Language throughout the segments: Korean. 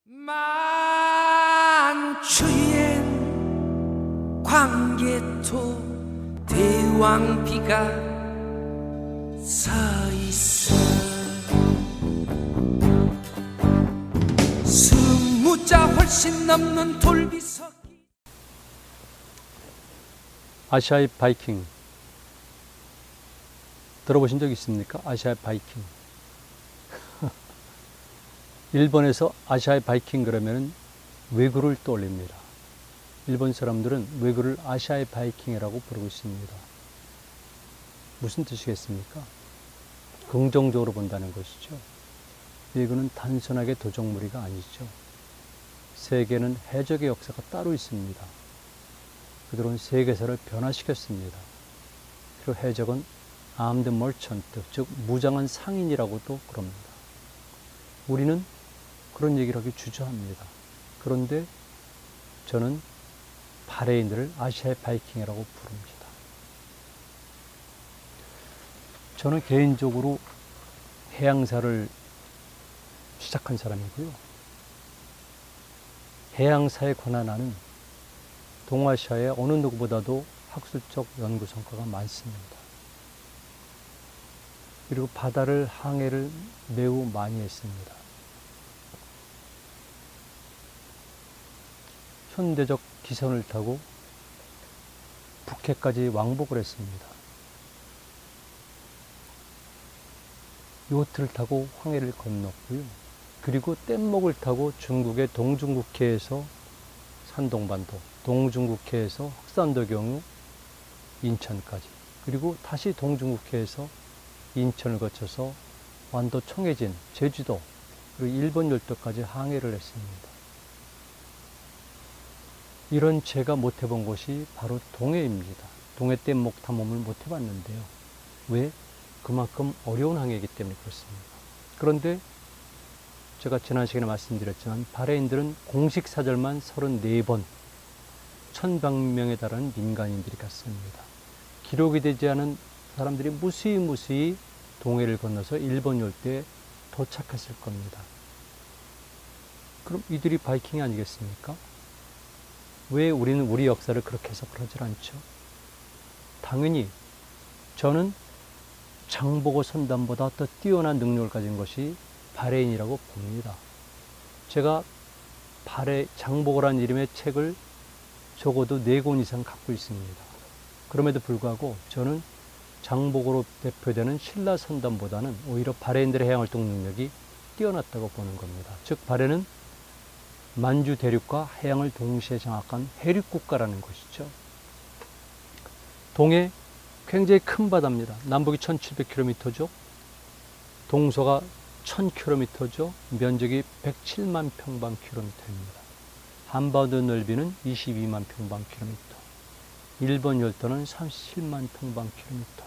만추엔 광개토 대왕비가 서있어 스무자 훨씬 넘는 돌비석이. 아시아의 바이킹 들어보신 적 있습니까? 아시아의 바이킹. 일본에서 아시아의 바이킹 그러면 왜구를 떠올립니다. 일본 사람들은 왜구를 아시아의 바이킹이라고 부르고 있습니다. 무슨 뜻이겠습니까? 긍정적으로 본다는 것이죠. 왜구는 단순하게 도적무리가 아니죠. 세계는 해적의 역사가 따로 있습니다. 그들은 세계사를 변화시켰습니다. 그리고 해적은 armed merchant, 즉 무장한 상인이라고도 그럽니다. 우리는 그런 얘기를 하기 주저합니다. 그런데 저는 바레인들을 아시아의 바이킹이라고 부릅니다. 저는 개인적으로 해양사를 시작한 사람이고요. 해양사에 관한 아는 동아시아의 어느 누구보다도 학술적 연구 성과가 많습니다. 그리고 바다를 항해를 매우 많이 했습니다. 현대적 기선을 타고 북해까지 왕복을 했습니다. 요트를 타고 황해를 건넜고요. 그리고 뗏목을 타고 중국의 동중국해에서 산동반도, 동중국해에서 흑산도 경유, 인천까지, 그리고 다시 동중국해에서 인천을 거쳐서 완도 청해진, 제주도, 그리고 일본 열도까지 항해를 했습니다. 이런 제가 못 해본 곳이 바로 동해입니다. 동해 뗏목 탐험을 못 해봤는데요. 왜? 그만큼 어려운 항해이기 때문에 그렇습니다. 그런데 제가 지난 시간에 말씀드렸지만 바레인들은 공식 사절만 34번 1100명에 달하는 민간인들이 갔습니다. 기록이 되지 않은 사람들이 무수히 동해를 건너서 일본 열대에 도착했을 겁니다. 그럼 이들이 바이킹이 아니겠습니까? 왜 우리는 우리 역사를 그렇게 해석하지 않죠? 당연히 저는 장보고 선단보다 더 뛰어난 능력을 가진 것이 바레인이라고 봅니다. 제가 장보고라는 이름의 책을 적어도 4권 이상 갖고 있습니다. 그럼에도 불구하고 저는 장보고로 대표되는 신라 선단보다는 오히려 바레인들의 해양활동 능력이 뛰어났다고 보는 겁니다. 즉 바레는 만주 대륙과 해양을 동시에 장악한 해륙국가라는 것이죠. 동해 굉장히 큰 바다입니다. 남북이 1700km죠. 동서가 1000km죠. 면적이 107만 평방킬로미터입니다. 한반도 넓이는 22만 평방킬로미터. 일본 열도는 37만 평방킬로미터.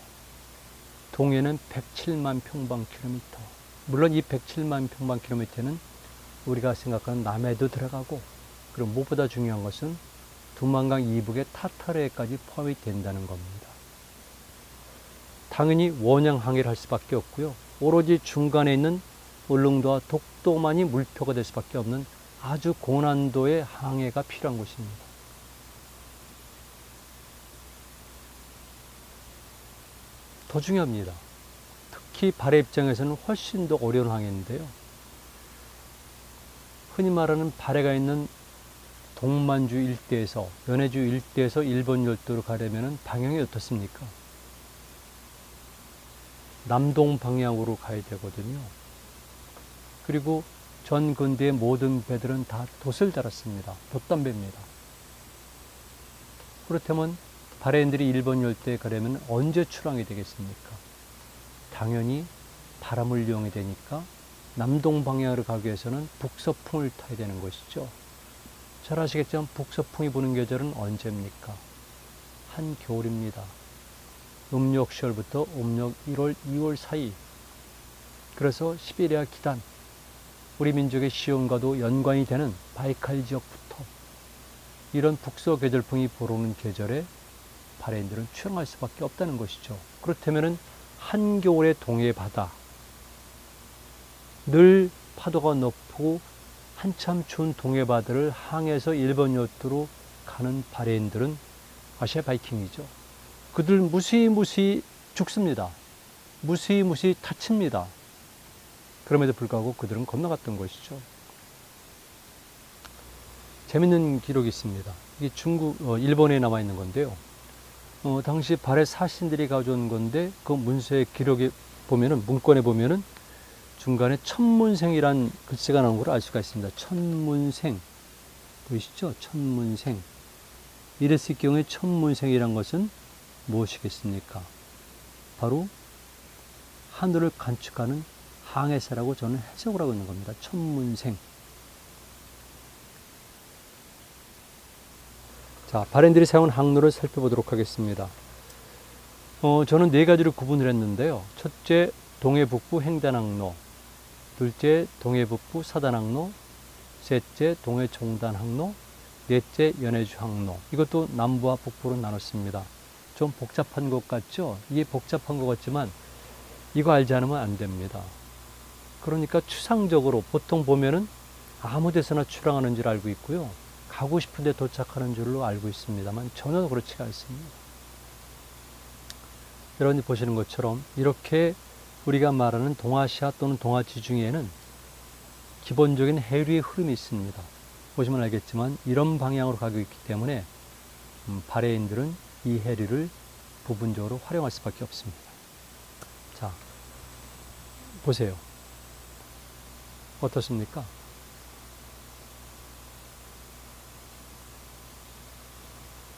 동해는 107만 평방킬로미터. 물론 이 107만 평방킬로미터는 우리가 생각하는 남해도 들어가고, 그리고 무엇보다 중요한 것은 두만강 이북의 타타르해까지 포함이 된다는 겁니다. 당연히 원양 항해를 할 수밖에 없고요. 오로지 중간에 있는 울릉도와 독도만이 물표가 될 수밖에 없는 아주 고난도의 항해가 필요한 곳입니다. 더 중요합니다. 특히 바레 입장에서는 훨씬 더 어려운 항해인데요. 흔히 말하는 바레가 있는 동만주 일대에서, 연해주 일대에서 일본 열도로 가려면 방향이 어떻습니까? 남동 방향으로 가야 되거든요. 그리고 전 근대의 모든 배들은 다 돛을 달았습니다. 돛담배입니다. 그렇다면 바레인들이 일본 열대에 가려면 언제 출항이 되겠습니까? 당연히 바람을 이용해야 되니까 남동 방향으로 가기 위해서는 북서풍을 타야 되는 것이죠. 잘 아시겠지만 북서풍이 부는 계절은 언제입니까? 한겨울입니다. 음력 10월부터 음력 1월, 2월 사이. 그래서 시베리아 기단, 우리 민족의 시온과도 연관이 되는 바이칼 지역부터 이런 북서 계절풍이 불어오는 계절에 바레인들은 출항할 수밖에 없다는 것이죠. 그렇다면 한겨울의 동해 바다, 늘 파도가 높고 한참 추운 동해바다를 항해해서 일본 요트로 가는 바레인들은 아시아 바이킹이죠. 그들 무시무시 죽습니다. 무시무시 다칩니다. 그럼에도 불구하고 그들은 건너갔던 것이죠. 재밌는 기록이 있습니다. 이게 일본에 남아 있는 건데요. 당시 발해 사신들이 가져온 건데 그 문서의 기록에 보면은, 문건에 보면은 중간에 천문생이란 글씨가 나온 걸 알 수가 있습니다. 천문생. 보이시죠? 천문생. 이랬을 경우에 천문생이란 것은 무엇이겠습니까? 바로 하늘을 관측하는 항해사라고 저는 해석을 하고 있는 겁니다. 천문생. 자, 바렌들이 사용한 항로를 살펴보도록 하겠습니다. 저는 네 가지로 구분을 했는데요. 첫째, 동해 북부 횡단항로. 둘째, 동해 북부 사단항로. 셋째, 동해 종단항로. 넷째, 연해주 항로. 이것도 남부와 북부로 나눴습니다. 좀 복잡한 것 같죠? 이게 복잡한 것 같지만 이거 알지 않으면 안 됩니다. 그러니까 추상적으로 보통 보면은 아무 데서나 출항하는 줄 알고 있고요. 가고 싶은 데 도착하는 줄로 알고 있습니다만 전혀 그렇지가 않습니다. 여러분이 보시는 것처럼 이렇게 우리가 말하는 동아시아 또는 동아지중해에는 기본적인 해류의 흐름이 있습니다. 보시면 알겠지만 이런 방향으로 가고 있기 때문에 바레인들은 이 해류를 부분적으로 활용할 수밖에 없습니다. 자, 보세요. 어떻습니까?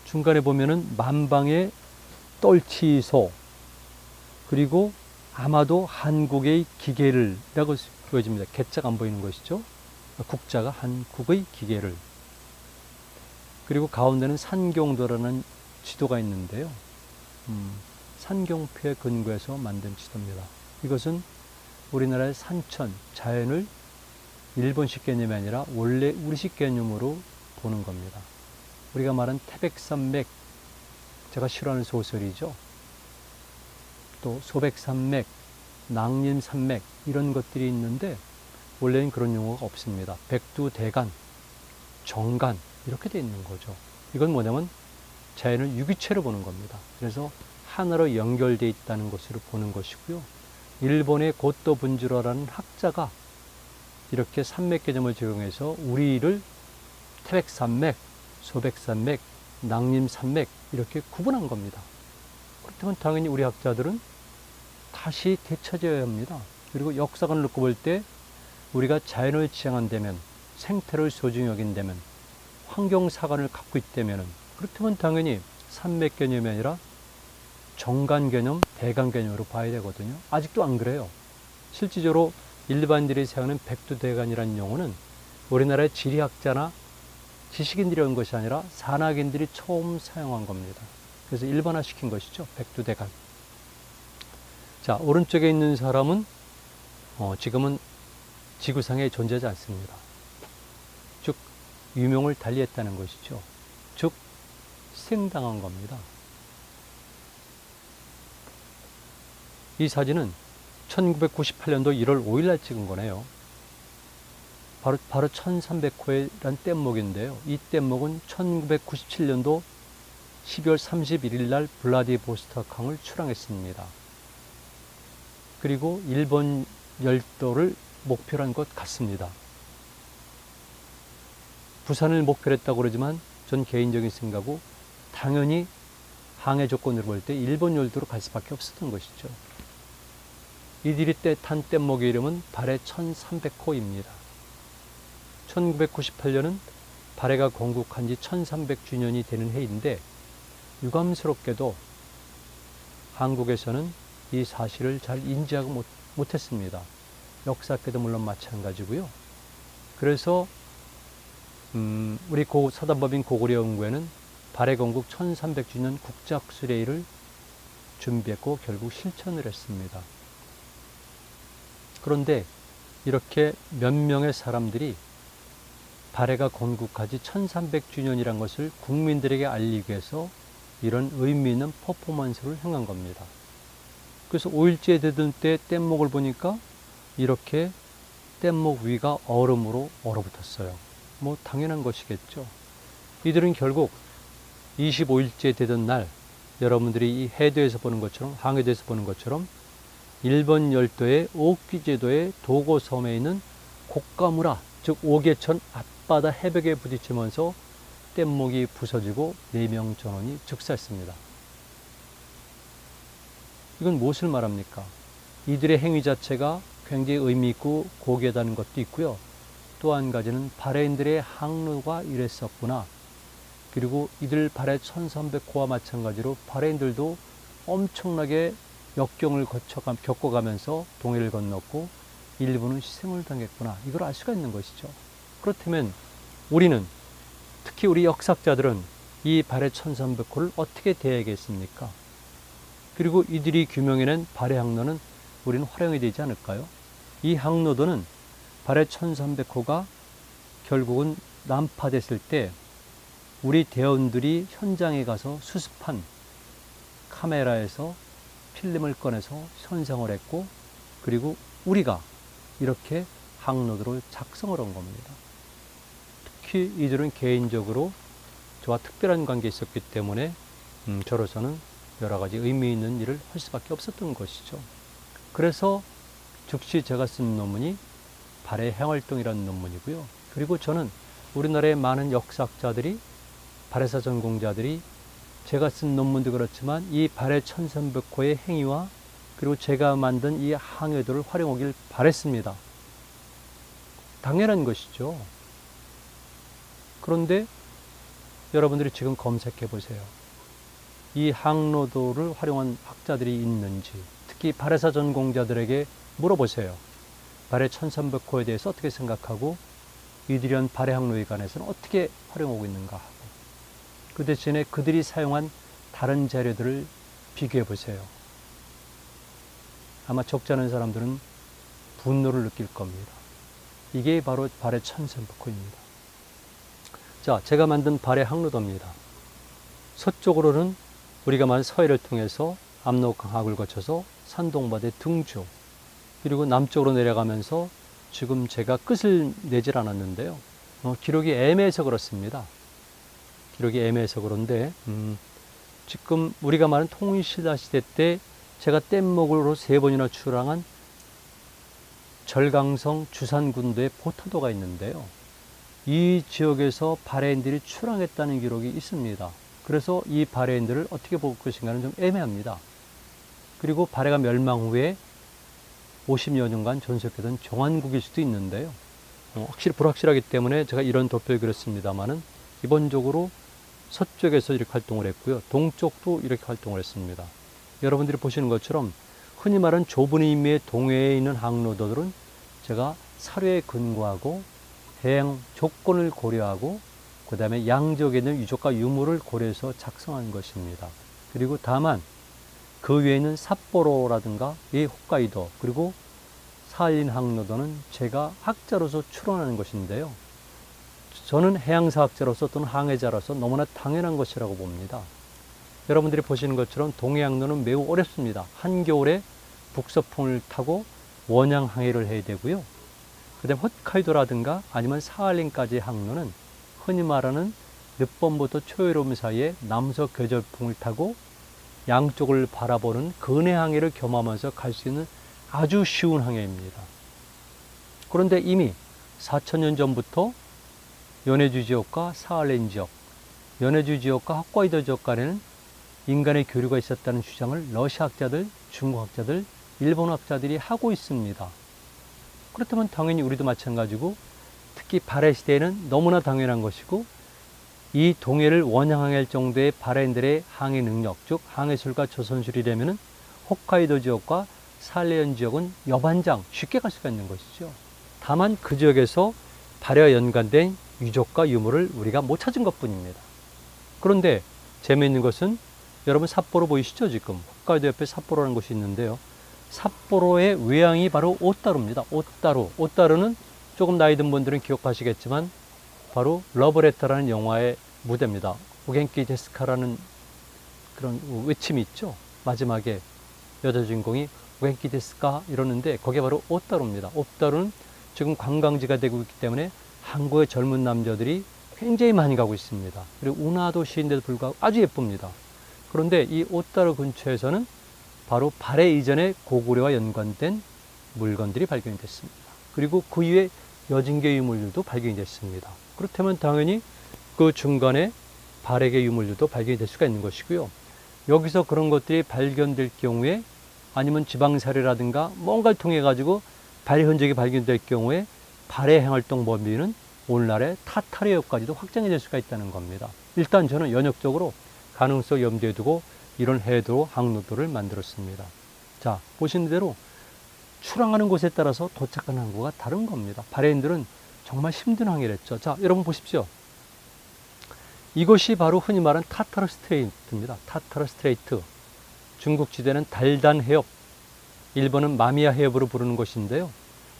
중간에 보면은 만방의 떨치소, 그리고 아마도 한국의 기계를이라고 보여집니다. 개자가 안 보이는 것이죠. 국자가 한국의 기계를. 그리고 가운데는 산경도라는 지도가 있는데요. 산경표에 근거해서 만든 지도입니다. 이것은 우리나라의 산천, 자연을 일본식 개념이 아니라 원래 우리식 개념으로 보는 겁니다. 우리가 말한 태백산맥, 제가 싫어하는 소설이죠. 또 소백산맥, 낭림산맥 이런 것들이 있는데 원래는 그런 용어가 없습니다. 백두대간, 정간 이렇게 되어 있는 거죠. 이건 뭐냐면 자연을 유기체로 보는 겁니다. 그래서 하나로 연결되어 있다는 것으로 보는 것이고요. 일본의 고토 분지로라는 학자가 이렇게 산맥 개념을 적용해서 우리를 태백산맥, 소백산맥, 낭림산맥 이렇게 구분한 겁니다. 그렇다면 당연히 우리 학자들은 다시 되찾아야 합니다. 그리고 역사관을 놓고 볼 때 우리가 자연을 지향한다면, 생태를 소중히 여긴다면, 환경사관을 갖고 있다면, 그렇다면 당연히 산맥 개념이 아니라 정간 개념, 대간 개념으로 봐야 되거든요. 아직도 안 그래요. 실질적으로 일반인들이 사용하는 백두대간이라는 용어는 우리나라의 지리학자나 지식인들이 한 것이 아니라 산악인들이 처음 사용한 겁니다. 그래서 일반화시킨 것이죠. 백두대간. 자, 오른쪽에 있는 사람은 지금은 지구상에 존재하지 않습니다. 즉 유명을 달리했다는 것이죠. 즉 희생당한 겁니다. 이 사진은 1998년도 1월 5일 날 찍은 거네요. 바로 1300호라는 뗏목인데요. 이 뗏목은 1997년도 12월 31일 날 블라디보스토크항을 출항했습니다. 그리고 일본 열도를 목표로 한 것 같습니다. 부산을 목표로 했다고 그러지만 전 개인적인 생각으로 당연히 항해 조건으로 볼 때 일본 열도로 갈 수밖에 없었던 것이죠. 이들이 탄 뗏목의 이름은 발해 1300호입니다. 1998년은 발해가 건국한 지 1300주년이 되는 해인데 유감스럽게도 한국에서는 이 사실을 잘 인지하고 못했습니다. 역사학계도 물론 마찬가지고요. 그래서 우리 사단법인 고구려연구회는 발해 건국 1300주년 국제학술회의를 준비했고 결국 실천을 했습니다. 그런데 이렇게 몇 명의 사람들이 발해가 건국하지 1300주년이란 것을 국민들에게 알리기 위해서 이런 의미 있는 퍼포먼스를 행한 겁니다. 그래서 5일째 되던 때 뗏목을 보니까 이렇게 뗏목 위가 얼음으로 얼어붙었어요. 뭐 당연한 것이겠죠. 이들은 결국 25일째 되던 날, 여러분들이 이 해도에서 보는 것처럼, 항해도에서 보는 것처럼 일본 열도의 오키제도의 도고섬에 있는 고가무라, 즉 오개천 앞바다 해벽에 부딪히면서 뗏목이 부서지고 4명 전원이 즉사했습니다. 이건 무엇을 말합니까? 이들의 행위 자체가 굉장히 의미 있고 고귀하다는 것도 있고요. 또 한 가지는 바레인들의 항로가 이랬었구나. 그리고 이들 바레 1300호와 마찬가지로 바레인들도 엄청나게 역경을 겪어가면서 동해를 건넜고 일부는 희생을 당했구나. 이걸 알 수가 있는 것이죠. 그렇다면 우리는, 특히 우리 역사학자들은 이 바레 1300호를 어떻게 대하겠습니까? 그리고 이들이 규명해낸 바레 항로는 우리는 활용이 되지 않을까요? 이 항로도는 바레 1300호가 결국은 난파됐을 때 우리 대원들이 현장에 가서 수습한 카메라에서 필름을 꺼내서 현상을 했고, 그리고 우리가 이렇게 항로도를 작성을 한 겁니다. 특히 이들은 개인적으로 저와 특별한 관계에 있었기 때문에 저로서는 여러 가지 의미 있는 일을 할 수밖에 없었던 것이죠. 그래서 즉시 제가 쓴 논문이 바레 해활동이라는 논문이고요. 그리고 저는 우리나라의 많은 역사학자들이, 바레사 전공자들이 제가 쓴 논문도 그렇지만 이 바레 1300호의 행위와 그리고 제가 만든 이 항해도를 활용하길 바랬습니다. 당연한 것이죠. 그런데 여러분들이 지금 검색해 보세요. 이 항로도를 활용한 학자들이 있는지, 특히 바레사 전공자들에게 물어보세요. 바레 1300호에 대해서 어떻게 생각하고 이들이 한 바레 항로에 관해서는 어떻게 활용하고 있는가 하고, 그 대신에 그들이 사용한 다른 자료들을 비교해 보세요. 아마 적지 않은 사람들은 분노를 느낄 겁니다. 이게 바로 바레 1300호입니다. 자, 제가 만든 바레 항로도입니다. 서쪽으로는 우리가 말한 서해를 통해서 압록강학을 거쳐서 산동바다의 등주, 그리고 남쪽으로 내려가면서 지금 제가 끝을 내질 않았는데요. 기록이 애매해서 그렇습니다. 기록이 애매해서 그런데 지금 우리가 말하는 통일신라 시대 때 제가 뗏목으로 3번이나 출항한 절강성 주산군도의 포터도가 있는데요. 이 지역에서 바레인들이 출항했다는 기록이 있습니다. 그래서 이 바레인들을 어떻게 볼 것인가는 좀 애매합니다. 그리고 바레가 멸망 후에 50여 년간 존속했던 종안국일 수도 있는데요. 확실히 불확실하기 때문에 제가 이런 도표를 그렸습니다만은 기본적으로 서쪽에서 이렇게 활동을 했고요. 동쪽도 이렇게 활동을 했습니다. 여러분들이 보시는 것처럼 흔히 말하는 좁은 의미의 동해에 있는 항로도들은 제가 사료에 근거하고 해양 조건을 고려하고 그 다음에 양지역에 있는 유적과 유물을 고려해서 작성한 것입니다. 그리고 다만 그 외에 있는 삿포로라든가 이 홋카이도 그리고 사할린 항로도는 제가 학자로서 추론하는 것인데요. 저는 해양사학자로서 또는 항해자로서 너무나 당연한 것이라고 봅니다. 여러분들이 보시는 것처럼 동해항로는 매우 어렵습니다. 한겨울에 북서풍을 타고 원양 항해를 해야 되고요. 그 다음에 홋카이도라든가 아니면 사할린까지의 항로는 흔히 말하는 늦봄부터 초여름 사이에 남서 계절풍을 타고 양쪽을 바라보는 근해 항해를 겸하면서 갈 수 있는 아주 쉬운 항해입니다. 그런데 이미 4000년 전부터 연해주 지역과 사할린 지역, 연해주 지역과 홋카이도 지역 간에는 인간의 교류가 있었다는 주장을 러시아 학자들, 중국 학자들, 일본 학자들이 하고 있습니다. 그렇다면 당연히 우리도 마찬가지고 특히 바레 시대에는 너무나 당연한 것이고 이 동해를 원양항해할 정도의 바레인들의 항해 능력, 즉 항해술과 조선술이라면 홋카이도 지역과 사할린 지역은 여반장 쉽게 갈 수가 있는 것이죠. 다만 그 지역에서 바레와 연관된 유적과 유물을 우리가 못 찾은 것뿐입니다. 그런데 재미있는 것은 여러분 삿포로 보이시죠? 지금 홋카이도 옆에 삿포로라는 곳이 있는데요. 삿포로의 외양이 바로 오타루입니다. 오타루는 조금 나이 든 분들은 기억하시겠지만 바로 러브레터라는 영화의 무대입니다. 오겐키 데스카라는 그런 외침이 있죠. 마지막에 여자 주인공이 오겐키 데스카 이러는데 거기에 바로 오타루입니다. 오타루는 지금 관광지가 되고 있기 때문에 한국의 젊은 남자들이 굉장히 많이 가고 있습니다. 그리고 운하도 시인데도 불구하고 아주 예쁩니다. 그런데 이 오타루 근처에서는 바로 발해 이전의 고구려와 연관된 물건들이 발견이 됐습니다. 그리고 그 이후에 여진계 유물들도 발견이 됐습니다. 그렇다면 당연히 그 중간에 발해계 유물들도 발견이 될 수가 있는 것이고요. 여기서 그런 것들이 발견될 경우에 아니면 지방사례라든가 뭔가를 통해 가지고 발해 흔적이 발견될 경우에 발해 행활동 범위는 오늘날의 타타르해협까지도 확장이 될 수가 있다는 겁니다. 일단 저는 연역적으로 가능성 염두에 두고 이런 해도 항로도를 만들었습니다. 자, 보시는 대로 출항하는 곳에 따라서 도착하는 항구가 다른 겁니다. 발해인들은 정말 힘든 항해를 했죠. 자, 여러분 보십시오. 이것이 바로 흔히 말하는 타타르 스트레이트입니다. 타타르 스트레이트. 중국 지대는 달단 해협, 일본은 마미야 해협으로 부르는 것인데요.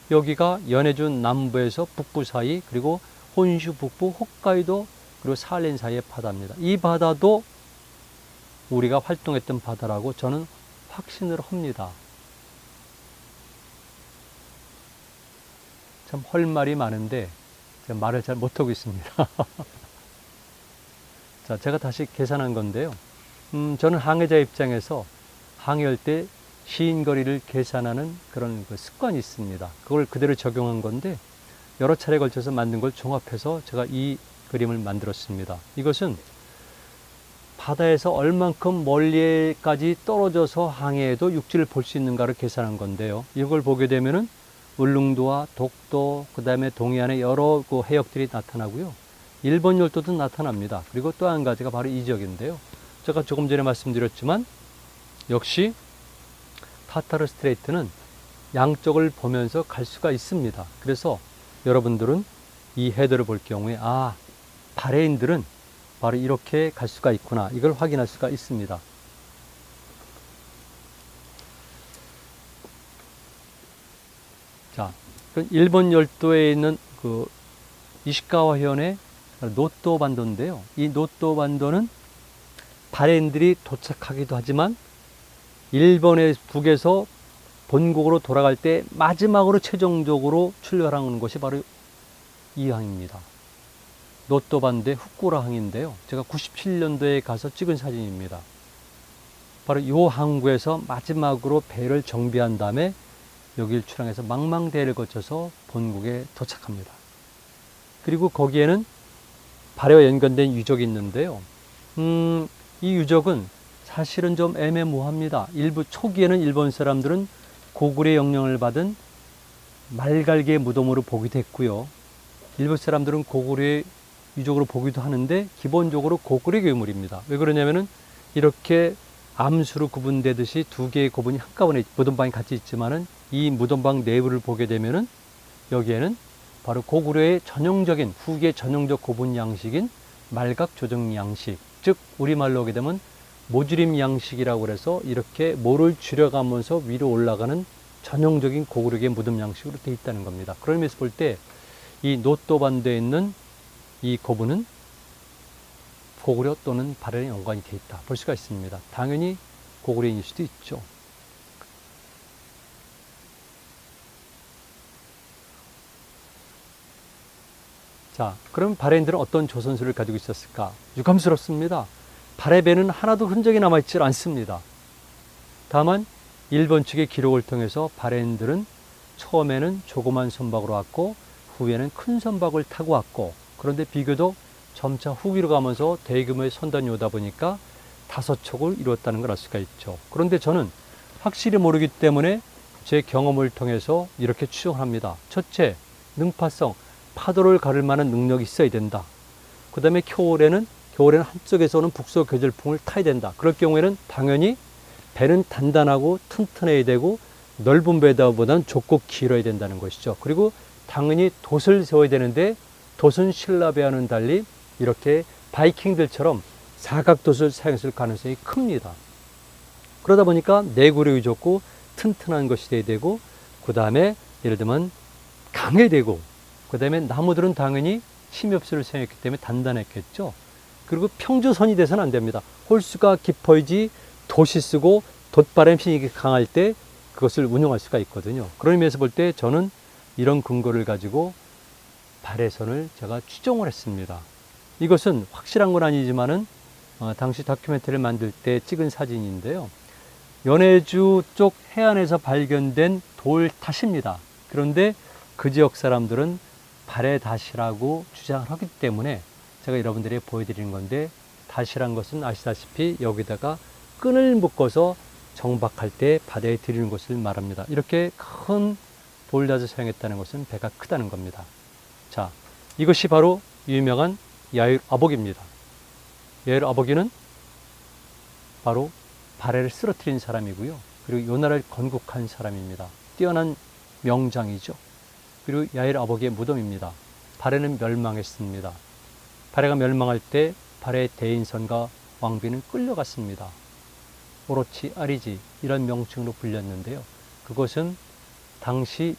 여기가 연해주 남부에서 북부 사이, 그리고 혼슈 북부, 홋카이도, 그리고 사할린 사이의 바다입니다. 이 바다도 우리가 활동했던 바다라고 저는 확신을 합니다. 참 할 말이 많은데 제가 말을 잘 못하고 있습니다. 자, 제가 다시 계산한 건데요. 저는 항해자 입장에서 항해할 때 시인거리를 계산하는 그런 습관이 있습니다. 그걸 그대로 적용한 건데 여러 차례 걸쳐서 만든 걸 종합해서 제가 이 그림을 만들었습니다. 이것은 바다에서 얼만큼 멀리까지 떨어져서 항해해도 육지를 볼 수 있는가를 계산한 건데요. 이걸 보게 되면은 울릉도와 독도, 그 다음에 동해안의 여러 그 해역들이 나타나고요. 일본 열도도 나타납니다. 그리고 또 한 가지가 바로 이 지역인데요. 제가 조금 전에 말씀드렸지만 역시 타타르 스트레이트는 양쪽을 보면서 갈 수가 있습니다. 그래서 여러분들은 이 해도를 볼 경우에 발해인들은 바로 이렇게 갈 수가 있구나, 이걸 확인할 수가 있습니다. 자, 일본 열도에 있는 그 이시카와 현의 노또 반도인데요. 이 노또 반도는 발해인들이 도착하기도 하지만 일본의 북에서 본국으로 돌아갈 때 마지막으로 최종적으로 출발하는 것이 바로 이 항입니다. 노또 반도의 후쿠라 항인데요. 제가 97년도에 가서 찍은 사진입니다. 바로 이 항구에서 마지막으로 배를 정비한 다음에 여기를 출항해서 망망대해를 거쳐서 본국에 도착합니다. 그리고 거기에는 발해와 연관된 유적이 있는데요. 이 유적은 사실은 좀 애매모호합니다. 일부 초기에는 일본 사람들은 고구려의 영향을 받은 말갈개 무덤으로 보기도 했고요. 일본 사람들은 고구려의 유적으로 보기도 하는데 기본적으로 고구려 유물입니다. 왜 그러냐면은 이렇게 암수로 구분되듯이 두 개의 고분이 한꺼번에 무덤방이 같이 있지만은 이 무덤방 내부를 보게 되면은 여기에는 바로 고구려의 전형적인 후기의 전형적 고분 양식인 말각 조정 양식, 즉 우리말로 하게 되면 모주림 양식이라고 해서 이렇게 모를 줄여가면서 위로 올라가는 전형적인 고구려의 무덤 양식으로 되어 있다는 겁니다. 그런 의미에서 볼 때 이 노또반도에 있는 이 고분은 고구려 또는 발해에 연관이 되어 있다 볼 수가 있습니다. 당연히 고구려인일 수도 있죠. 자, 그럼 발해인들은 어떤 조선소를 가지고 있었을까? 유감스럽습니다. 발해배는 하나도 흔적이 남아있지 않습니다. 다만 일본 측의 기록을 통해서 발해인들은 처음에는 조그만 선박으로 왔고 후에는 큰 선박을 타고 왔고, 그런데 비교적 점차 후기로 가면서 대규모의 선단이 오다 보니까 5척을 이루었다는 걸 알 수가 있죠. 그런데 저는 확실히 모르기 때문에 제 경험을 통해서 이렇게 추정합니다. 첫째, 능파성, 파도를 가를 만한 능력이 있어야 된다. 그 다음에 겨울에는 한쪽에서 오는 북서 계절풍을 타야 된다. 그럴 경우에는 당연히 배는 단단하고 튼튼해야 되고 넓은 배보다는 좁고 길어야 된다는 것이죠. 그리고 당연히 돛을 세워야 되는데 돛은 신라배와는 달리 이렇게 바이킹들처럼 사각돛을 사용했을 가능성이 큽니다. 그러다 보니까 내구력이 좋고 튼튼한 것이 돼야 되고, 그 다음에 예를 들면 강해야 되고, 그 다음에 나무들은 당연히 침엽수를 사용했기 때문에 단단했겠죠. 그리고 평주선이 돼서는 안 됩니다. 홀수가 깊어야지 돛이 쓰고 돛바람 힘이 강할 때 그것을 운용할 수가 있거든요. 그런 의미에서 볼 때 저는 이런 근거를 가지고 발해선을 제가 추정을 했습니다. 이것은 확실한 건 아니지만은 당시 다큐멘터리를 만들 때 찍은 사진인데요. 연해주 쪽 해안에서 발견된 돌탓입니다. 그런데 그 지역 사람들은 발해닷이라고 주장을 하기 때문에 제가 여러분들이 보여드리는 건데, 닷이란 것은 아시다시피 여기다가 끈을 묶어서 정박할 때 바다에 들이는 것을 말합니다. 이렇게 큰 돌닷을 사용했다는 것은 배가 크다는 겁니다. 자, 이것이 바로 유명한 야일 아보기입니다. 야일 아보기는 바로 발해를 쓰러뜨린 사람이고요. 그리고 요 나라를 건국한 사람입니다. 뛰어난 명장이죠. 그리고 야일 아보기의 무덤입니다. 발해는 멸망했습니다. 발해가 멸망할 때 발해의 대인선과 왕비는 끌려갔습니다. 오로치 아리지 이런 명칭으로 불렸는데요. 그것은 당시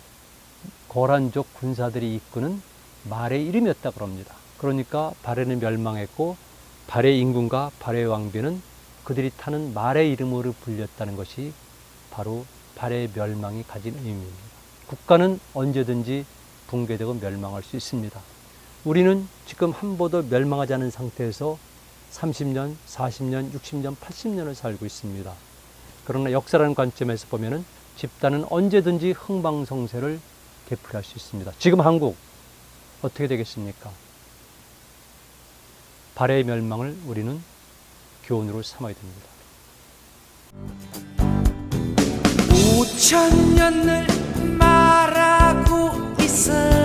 거란족 군사들이 이끄는 말의 이름이었다고 합니다. 그러니까 발해는 멸망했고 발해 인군과 발해 왕비는 그들이 타는 말의 이름으로 불렸다는 것이 바로 발해의 멸망이 가진 의미입니다. 국가는 언제든지 붕괴되고 멸망할 수 있습니다. 우리는 지금 한 번도 멸망하지 않은 상태에서 30년, 40년, 60년, 80년을 살고 있습니다. 그러나 역사라는 관점에서 보면은 집단은 언제든지 흥망성쇠를 되풀이할 수 있습니다. 지금 한국 어떻게 되겠습니까? 발해의 멸망을 우리는 교훈으로 삼아야 됩니다. 5,000년을 말하고 있어